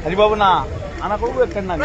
హరిబాబు నా అన్న కొడుకు ఎక్కడ నాకు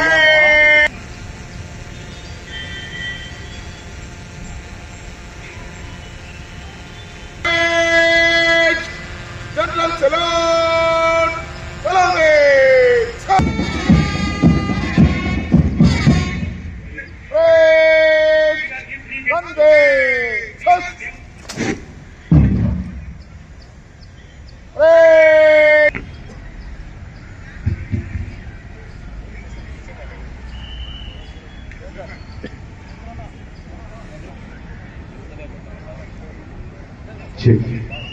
check,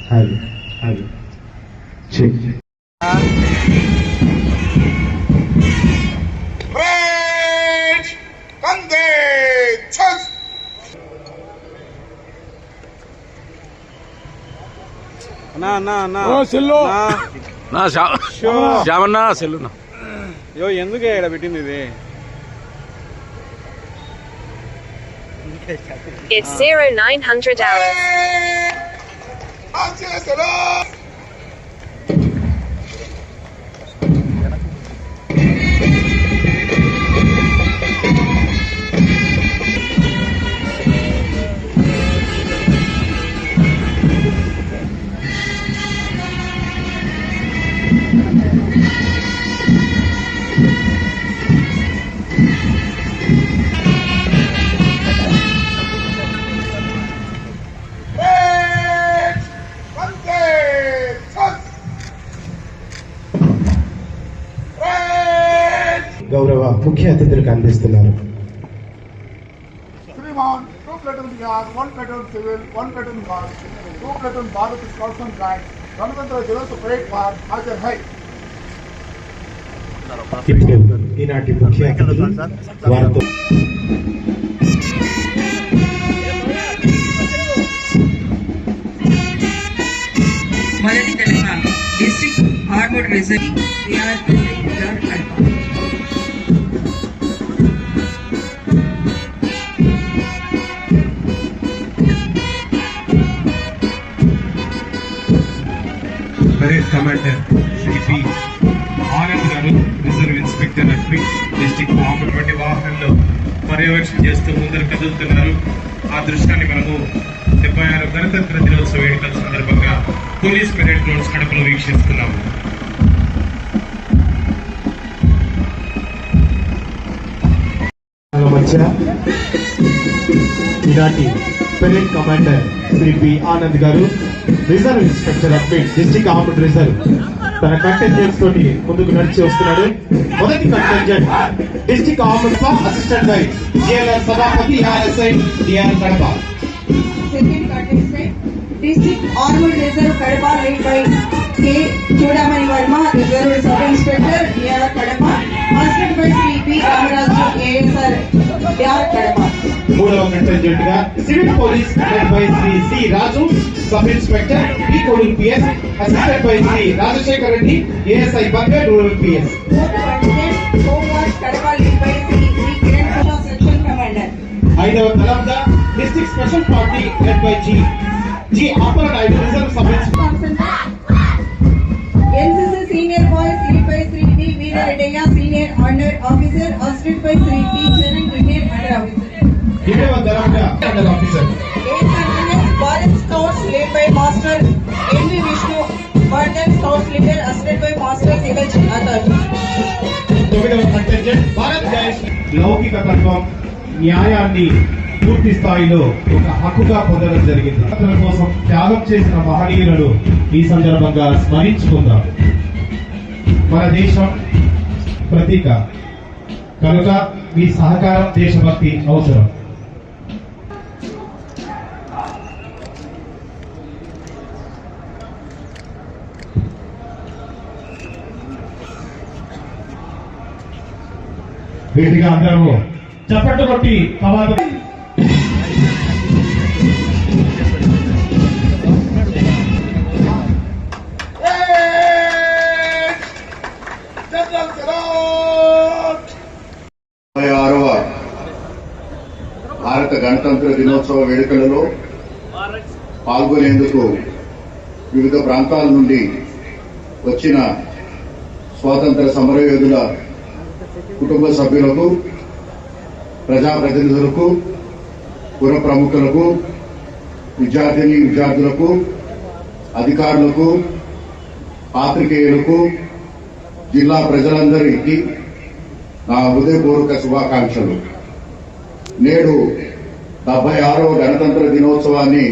have, check. Bridge, Kande, Chas. శ్యామన్నా సెల్లునా అయ్యో ఎందుకే ఇక్కడ పెట్టింది ఇది It's 0900 hours. గౌరవ ముఖ్య అతిథులకు అందిస్తున్నారు. Sriman, 2 platoon yard, 1 platoon civil, 1 platoon guard, 2 platoon Bharat Scouts and Guides, Ganatantra Divas Parade Park, Hajar Hai. ఇప్పుడు ఈనాటి ముఖ్య అతిథులు వారితో మొదటి Telangana district armed reserve parade commander Shri P Anand గారు, రిజర్వ్ ఇన్స్పెక్టర్ అడ్మి డిస్ట్రిక్ట్ ఆపటువంటి వాహనంలో పర్యవేక్షణ చేస్తూ ముందరు కదులుతున్నారు. ఆ దృశ్యాన్ని మనము 76 గణతంత్ర దినోత్సవ వేడుకల సందర్భంగా పోలీస్ పెరేడ్ గ్రౌండ్స్ కడపలో వీక్షిస్తున్నాము. మధ్య ఈనాటి parade commander Shri P Anand గారు, reserve inspector admit district armed reserve తన కంటెంజెంట్స్ తోటి ముందుకు నడిచి వస్తున్నాడు. మొదటి contingent district armed force assistant by GLR Sabhapati RSI DR Kadapa. Second contestant district armed reserve Kadapa lead by K Chudamani Varma, reserve sub inspector DR Kadapa, assistant by Shri P Ramaraju ASR DR Kadapa. మూడవ contingent గా civil police head by Shri C Raju, sub inspector ఈ Koduru PS, assistant by Shri Rajasekhar Reddy ASI Bangar rural PS. Kadapa lead by Shri Kiran Kumar section commander. ఐదవ తలంగా district special party led by G Appar Naidu, reserve sub inspector. NCC senior boys lead by Shri D Veerareddaiah, senior under officer, assistant by Shri T Charan, junior under officer. ఏడవ తలంగా under officer. Bharat scouts lead by master NV Vishnu, Bharat scouts leader, assistant by master CH attar. తొమ్మిదవ contingent Bharat guides లౌకిక తత్వం, న్యాయాన్ని పూర్తి స్థాయిలో ఒక హక్కుగా పొందడం జరిగింది. అతని కోసం త్యాగం చేసిన మహనీయులను ఈ సందర్భంగా స్మరించుకుందాం. మన దేశం ప్రతీక కనుక మీ సహకారం, దేశభక్తి అవసరం. వీటిగా అందరూ చప్పట్లు కొట్టి కవాతు భారత గణతంత్ర దినోత్సవ వేడుకలలో పాల్గొనేందుకు వివిధ ప్రాంతాల నుండి వచ్చిన స్వాతంత్ర సమరయోధుల కుటుంబ సభ్యులకు, ప్రజాప్రతినిధులకు, పుర ప్రముఖులకు, విద్యార్థులకు, అధికారులకు, పాత్రికేయులకు, జిల్లా ప్రజలందరికీ నా హృదయపూర్వక శుభాకాంక్షలు. నేడు 76వ గణతంత్ర దినోత్సవాన్ని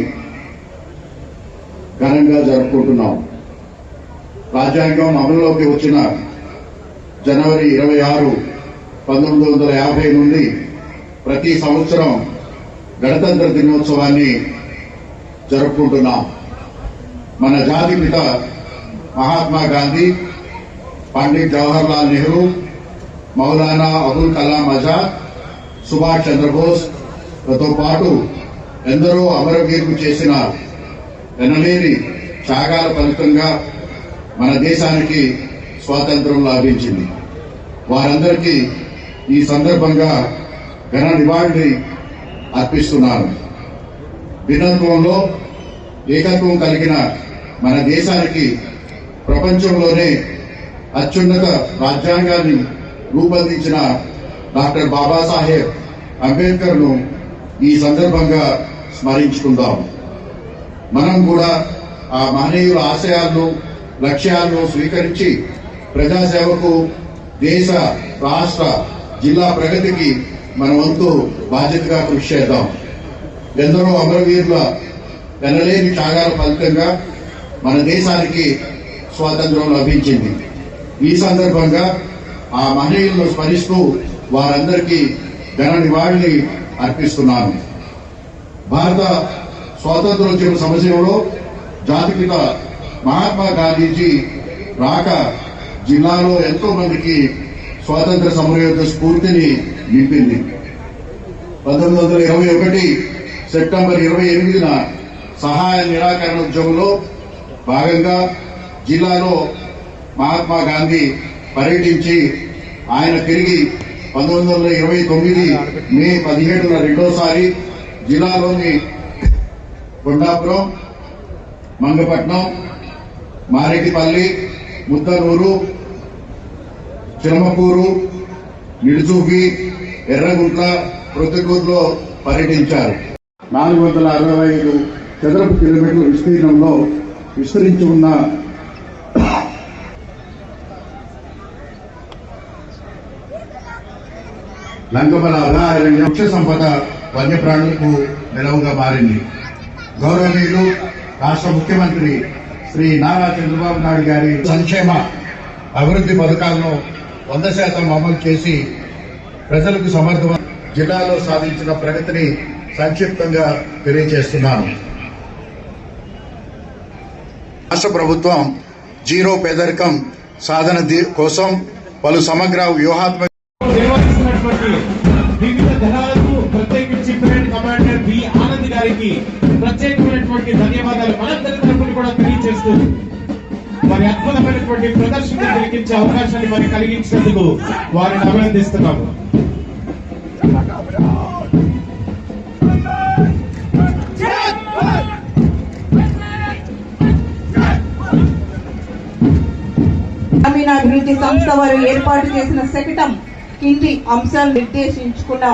ఘనంగా జరుపుకుంటున్నాం. రాజ్యాంగం అమలులోకి వచ్చిన జనవరి 26, 1950 నుండి ప్రతి సంవత్సరం గణతంత్ర దినోత్సవాన్ని జరుపుకుంటున్నాం. మన జాతిపిత మహాత్మా గాంధీ, పండిట్ జవహర్లాల్ నెహ్రూ, మౌలానా అబుల్ కలాం ఆజాద్, సుభాష్ చంద్రబోస్తో పాటు ఎందరో అమరవీరులు చేసిన ఎనలేని త్యాగాల ఫలితంగా మన దేశానికి స్వాతంత్రం లభించింది. వారందరికీ ఈ సందర్భంగా ఘన నివాళి అర్పిస్తున్నాను. భిన్నత్వంలో ఏకత్వం కలిగిన మన దేశానికి ప్రపంచంలోనే అత్యున్నత రాజ్యాంగాన్ని రూపొందించిన డాక్టర్ బాబాసాహెబ్ అంబేద్కర్ను ఈ సందర్భంగా స్మరించుకుందాం. మనం కూడా ఆ మహనీయుల ఆశయాలను, లక్ష్యాలను స్వీకరించి ప్రజాసేవకు, దేశ, రాష్ట్ర, జిల్లా ప్రగతికి మన వంతు బాధ్యతగా కృషి చేద్దాం. ఎందరో అమరవీరుల ఎనలేని త్యాగాల ఫలితంగా మన దేశానికి స్వాతంత్రం లభించింది. ఈ సందర్భంగా ఆ మహనీయులను స్మరిస్తూ వారందరికీ ఘన నివాళి అర్పిస్తున్నాను. భారత స్వాతంత్రోద్యమ సమయంలో జాతిపిత మహాత్మా గాంధీజీ రాక జిల్లాలో ఎంతో మందికి స్వాతంత్ర సమరయోధ స్ఫూర్తిని నింపింది. 1921 సెప్టెంబర్ 28న సహాయ నిరాకరణ ఉద్యమంలో భాగంగా జిల్లాలో మహాత్మా గాంధీ పర్యటించి ఆయన తిరిగి 1929 మే 17న రెండోసారి జిల్లాలోని కొండాపురం, మంగపట్నం, మారేటిపల్లి, ముద్దనూరు, చిలమకూరు, నిడుచూపి, ఎర్రగుంట్ల, ప్రొద్దుటూరులో పర్యటించారు. 465 చదరపు కిలోమీటర్ల విస్తీర్ణంలో విస్తరించి ఉన్న లంకబల అభయారణ్యం వృక్ష సంపద వన్యప్రాణులకు నెలవుగా మారింది. గౌరవనీయులు రాష్ట్ర ముఖ్యమంత్రి శ్రీ నారా చంద్రబాబు నాయుడు గారి సంక్షేమ అభివృద్ధి పథకాలను 100% అమలు చేసి ప్రజలకు సమర్థవంతంగా జిల్లాలో సాధించిన ప్రగతిని సంక్షిప్తంగా తెలియజేస్తున్నాను. రాష్ట్ర ప్రభుత్వం జీరో పేదరికం సాధన కోసం పలు సమగ్ర వ్యూహాత్మక నిర్వహిస్తున్నటువంటి వివిధ దళాలకు ప్రత్యేకించి బ్రిగేడ్ కమాండర్ బి ఆనంద్ గారికి ప్రత్యేకమైనటువంటి ధన్యవాదాలు మనందరి తరఫున కూడా తెలియజేస్తూ వారి అద్భుతమైనటువంటి ప్రదర్శన కలిగించే అవకాశాన్ని మనకి కలిగించినందుకు వారిని అభినందిస్తున్నాము. గ్రామీణాభివృద్ధి సంస్థ వారు ఏర్పాటు చేసిన శకటం కింది అంశాలు నిర్దేశించుకున్న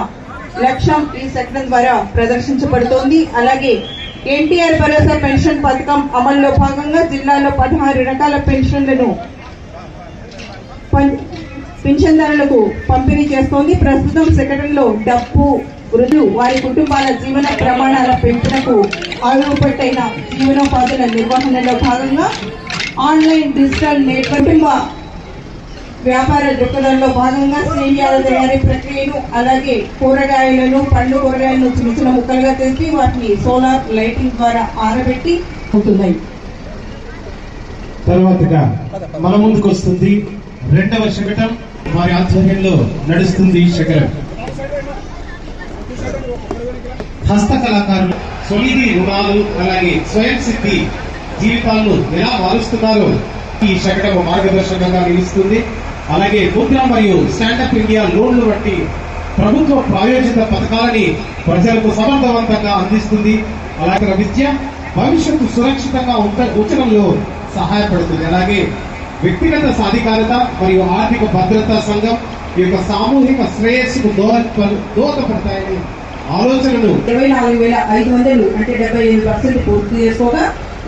లక్ష్యం ఈ శకటం ద్వారా ప్రదర్శించబడుతోంది. అలాగే ఎన్టీఆర్ భరోసా పెన్షన్ పథకం అమల్లో భాగంగా జిల్లాలో 16 రకాల పెన్షన్లను పింఛన్దారులకు పంపిణీ చేస్తోంది. ప్రస్తుతం శకటంలో డబ్బు, వృద్ధులు, వారి కుటుంబాల జీవన ప్రమాణాల పెంపునకు ఆయువుపట్టైన జీవనోపాధుల నిర్వహణలో భాగంగా ఆన్లైన్ డిజిటల్ నెట్వర్క్ వ్యాపార దృక్పథంలో భాగంగా సేమియాల తయారీ ప్రక్రియను, అలాగే కూరగాయలను, పండ్లు కూరగాయలను చిన్న చిన్న ముక్కలుగా తెచ్చి వాటిని సోలార్ లైటింగ్ ద్వారా ఆరబెట్టి ఉంటున్నాయి. తర్వాతగా మన ముందుకు వస్తుంది 2వ శకటం. వారి ఆధ్వర్యంలో నడుస్తుంది ఈ శకటం. హస్తకళాకారులు స్వనిధి రుణాలు, అలాగే స్వయం సిద్ధి జీవితాలను ఎలా మారుస్తున్నారో ఈ శకటం మార్గదర్శకంగా నిలుస్తుంది. అలాగే ముద్ర మరియు స్టాండప్ ఇండియా లోన్లు వంటి ప్రభుత్వ ప్రాయోజిత పథకాలని ప్రజలకు సమర్థవంతంగా అందిస్తుంది. అలాగే విద్య భవిష్యత్తు సురక్షితంగా ఉంచడంలో సహాయపడుతుంది. అలాగే వ్యక్తిగత సాధికారత మరియు ఆర్థిక భద్రతా సంఘం ఈ యొక్క సామూహిక శ్రేయస్సుకు దోహదపడతాయని ఆలోచనను 24,500 అంటే 75% పూర్తి చేసుకోగా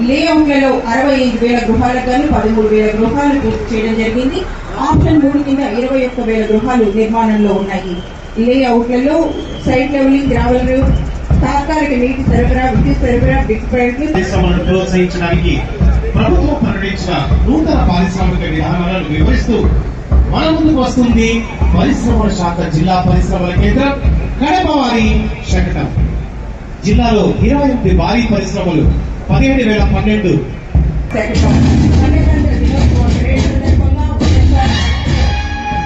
లేఅవుట్లలో 65,000 గృహాలకు గాను 13,000 గృహాలు పూర్తి చేయడం జరిగింది. ఆప్షన్ 3 కింద 21,000 గృహాలు నిర్మాణంలో ఉన్నాయి. లేఅవుట్లలో సైట్ లెవెలింగ్, గ్రావెల్ రోడ్, తాత్కాలిక నీటి సరఫరా, విద్యుత్ సరఫరా, బిగ్ పాయింట్లు పరిశ్రమలను ప్రోత్సహించడానికి ప్రభుత్వం ప్రకటించిన నూతన పారిశ్రామిక విధానాలను వివరిస్తూ మన ముందుకు వస్తుంది పరిశ్రమల శాఖ జిల్లా పరిశ్రమల కేంద్రం కడప వారి శకటం. జిల్లాలో 28 భారీ పరిశ్రమలు 17,012 శకటం. గణతంత్ర దినోత్సవం పరేడ్ సందర్భంగా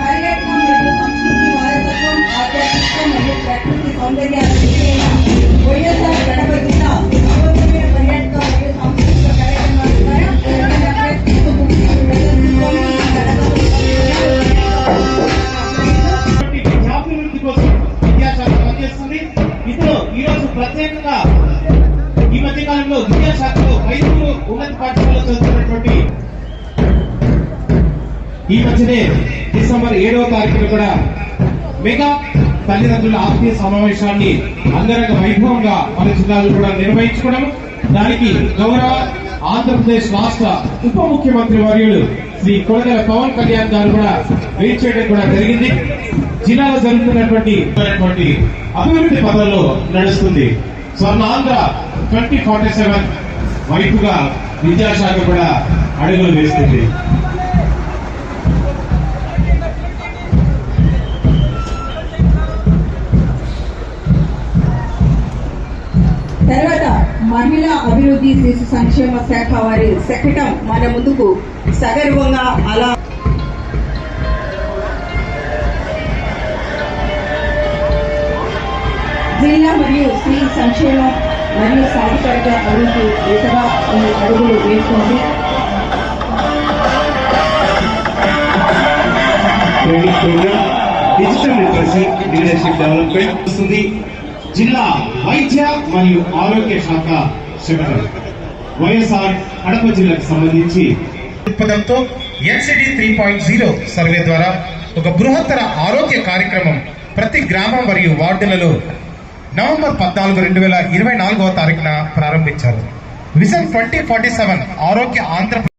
పర్యాటకం మరియు సంస్కృతి వారసత్వం, ఆధ్యాత్మిక మరియు ప్రకృతి సౌందర్యాల వైఎస్ఆర్ కడప జిల్లా అద్భుతమైన పర్యాటక మరియు సాంస్కృతిక కార్యక్రమాల ద్వారా విద్యాభివృద్ధి కోసం విద్యాశాఖ పనిచేస్తుంది. ఇందులో ఈరోజు ప్రత్యేకంగా ఈ మధ్య కాలంలో విద్యాశాఖలో 5 ఉన్నత పాఠశాలలో చదువుతున్నటువంటి ఈ మధ్యనే డిసెంబర్ 7వ తారీఖున కూడా మెగా తల్లిదండ్రుల ఆత్మీయ సమావేశాన్ని అంగరంగ వైభవంగా మన జిల్లాలో కూడా నిర్వహించుకోవడం, దానికి గౌరవ ఆంధ్రప్రదేశ్ రాష్ట్ర ఉప ముఖ్యమంత్రి వర్యులు శ్రీ కొడగల పవన్ కళ్యాణ్ గారు కూడా వెయిట్ చేయడం కూడా జరిగింది. జిల్లాలో జరుగుతున్నటువంటి అభివృద్ధి పదంలో నడుస్తుంది. స్వర్ణాంధ్ర 2047 వైపుగా విద్యాశాఖ కూడా అడుగులు వేస్తుంది. తర్వాత మహిళా అభివృద్ధి శిశు సంక్షేమ శాఖ వారి శకటం మన ముందుకు సగర్వంగా అలా జిల్లా మరియు స్త్రీ సంక్షేమం మరియు సాంస్కృతిక అభివృద్ధి దిశగా ఈ అడుగులు వేస్తుంది. డిజిటల్ లిటరసీ లీడర్షిప్ డెవలప్మెంట్ వస్తుంది. జిల్లా వైద్య మరియు ఆరోగ్య శాఖ శకటం వైఎస్ఆర్ కడప జిల్లాకు సంబంధించి దృక్పథంతో ఎన్సిడి 3.0 సర్వే ద్వారా ఒక బృహత్తర ఆరోగ్య కార్యక్రమం ప్రతి గ్రామం మరియు వార్డులలో నవంబర్ 14, 2024వ తారీఖున ప్రారంభించారు. విజన్ 2047 ఆరోగ్య ఆంధ్రప్రదేశ్